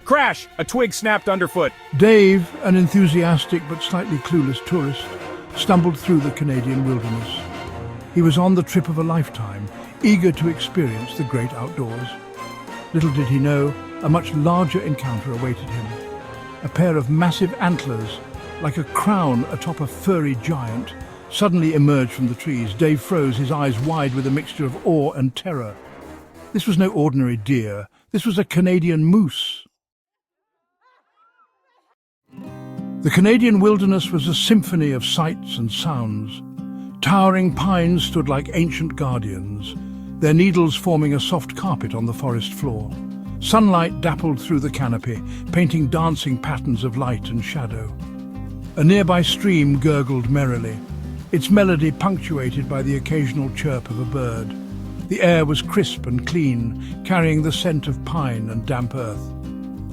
Crash! A twig snapped underfoot. Dave, an enthusiastic but slightly clueless tourist, stumbled through the Canadian wilderness. He was on the trip of a lifetime, eager to experience the great outdoors. Little did he know, a much larger encounter awaited him. A pair of massive antlers, like a crown atop a furry giant, suddenly emerged from the trees. Dave froze, his eyes wide with a mixture of awe and terror. This was no ordinary deer. This was a Canadian moose. The Canadian wilderness was a symphony of sights and sounds. Towering pines stood like ancient guardians, their needles forming a soft carpet on the forest floor. Sunlight dappled through the canopy, painting dancing patterns of light and shadow. A nearby stream gurgled merrily, its melody punctuated by the occasional chirp of a bird. The air was crisp and clean, carrying the scent of pine and damp earth.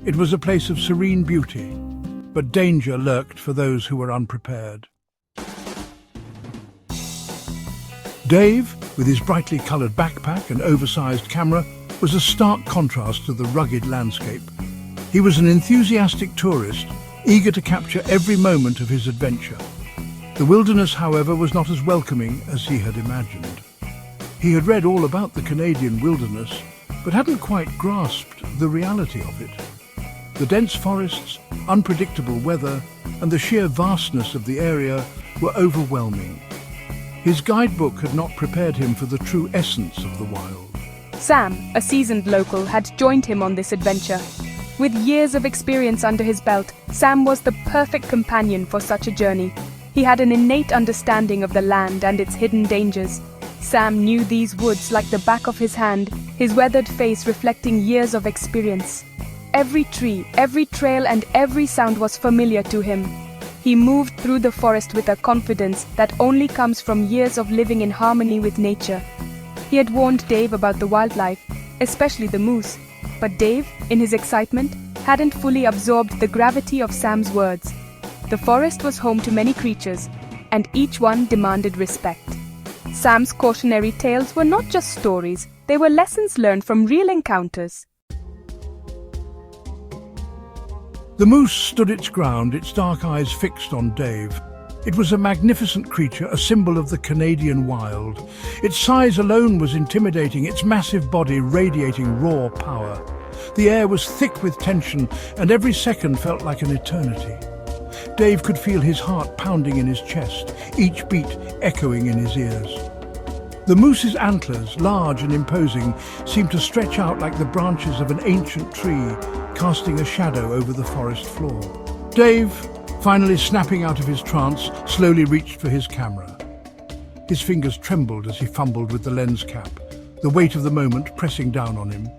It was a place of serene beauty, but danger lurked for those who were unprepared. Dave, with his brightly coloured backpack and oversized camera, was a stark contrast to the rugged landscape. He was an enthusiastic tourist, eager to capture every moment of his adventure. The wilderness, however, was not as welcoming as he had imagined. He had read all about the Canadian wilderness, but hadn't quite grasped the reality of it. The dense forests, unpredictable weather, and the sheer vastness of the area were overwhelming. His guidebook had not prepared him for the true essence of the wild. Sam, a seasoned local, had joined him on this adventure. With years of experience under his belt, Sam was the perfect companion for such a journey. He had an innate understanding of the land and its hidden dangers. Sam knew these woods like the back of his hand, his weathered face reflecting years of experience. Every tree, every trail, and every sound was familiar to him. He moved through the forest with a confidence that only comes from years of living in harmony with nature. He had warned Dave about the wildlife, especially the moose, but Dave, in his excitement, hadn't fully absorbed the gravity of Sam's words. The forest was home to many creatures, and each one demanded respect. Sam's cautionary tales were not just stories, they were lessons learned from real encounters. The moose stood its ground, its dark eyes fixed on Dave. It was a magnificent creature, a symbol of the Canadian wild. Its size alone was intimidating, its massive body radiating raw power. The air was thick with tension, and every second felt like an eternity. Dave could feel his heart pounding in his chest, each beat echoing in his ears. The moose's antlers, large and imposing, seemed to stretch out like the branches of an ancient tree, casting a shadow over the forest floor. Dave, finally snapping out of his trance, slowly reached for his camera. His fingers trembled as he fumbled with the lens cap, the weight of the moment pressing down on him.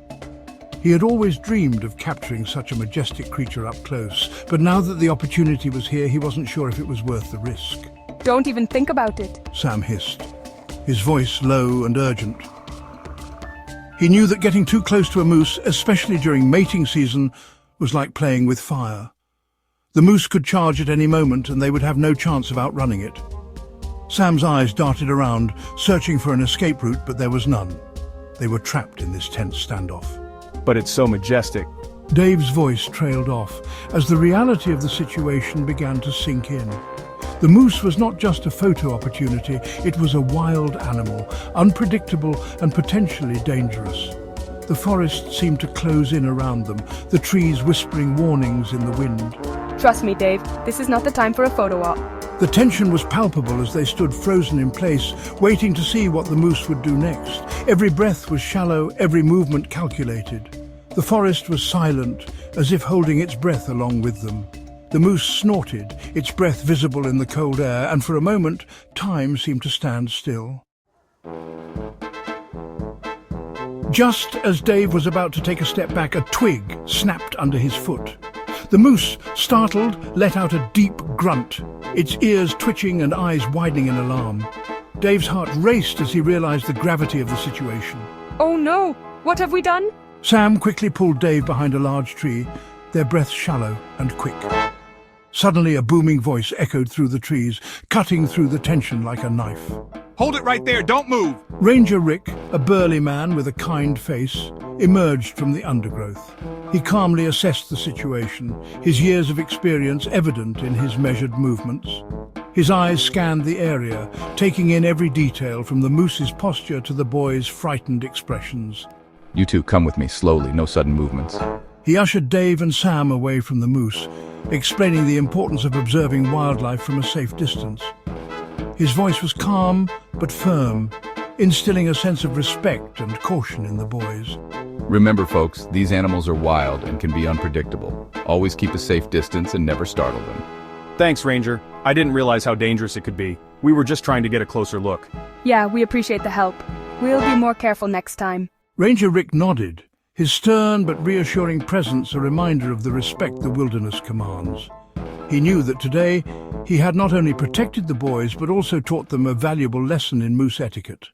He had always dreamed of capturing such a majestic creature up close, but now that the opportunity was here, he wasn't sure if it was worth the risk. Don't even think about it, Sam hissed, his voice low and urgent. He knew that getting too close to a moose, especially during mating season, was like playing with fire. The moose could charge at any moment and they would have no chance of outrunning it. Sam's eyes darted around, searching for an escape route, but there was none. They were trapped in this tense standoff. But it's so majestic. Dave's voice trailed off as the reality of the situation began to sink in. The moose was not just a photo opportunity, it was a wild animal, unpredictable and potentially dangerous. The forest seemed to close in around them, the trees whispering warnings in the wind. Trust me, Dave, this is not the time for a photo op. The tension was palpable as they stood frozen in place, waiting to see what the moose would do next. Every breath was shallow, every movement calculated. The forest was silent, as if holding its breath along with them. The moose snorted, its breath visible in the cold air, and for a moment, time seemed to stand still. Just as Dave was about to take a step back, a twig snapped under his foot. The moose, startled, let out a deep grunt, its ears twitching and eyes widening in alarm. Dave's heart raced as he realized the gravity of the situation. Oh no! What have we done? Sam quickly pulled Dave behind a large tree, their breaths shallow and quick. Suddenly a booming voice echoed through the trees, cutting through the tension like a knife. Hold it right there, don't move! Ranger Rick, a burly man with a kind face, emerged from the undergrowth. He calmly assessed the situation, his years of experience evident in his measured movements. His eyes scanned the area, taking in every detail from the moose's posture to the boys' frightened expressions. You two come with me slowly, no sudden movements. He ushered Dave and Sam away from the moose, explaining the importance of observing wildlife from a safe distance. His voice was calm but firm, instilling a sense of respect and caution in the boys. Remember, folks, these animals are wild and can be unpredictable. Always keep a safe distance and never startle them. Thanks, Ranger. I didn't realize how dangerous it could be. We were just trying to get a closer look. Yeah, we appreciate the help. We'll be more careful next time. Ranger Rick nodded, his stern but reassuring presence a reminder of the respect the wilderness commands. He knew that today he had not only protected the boys but also taught them a valuable lesson in moose etiquette.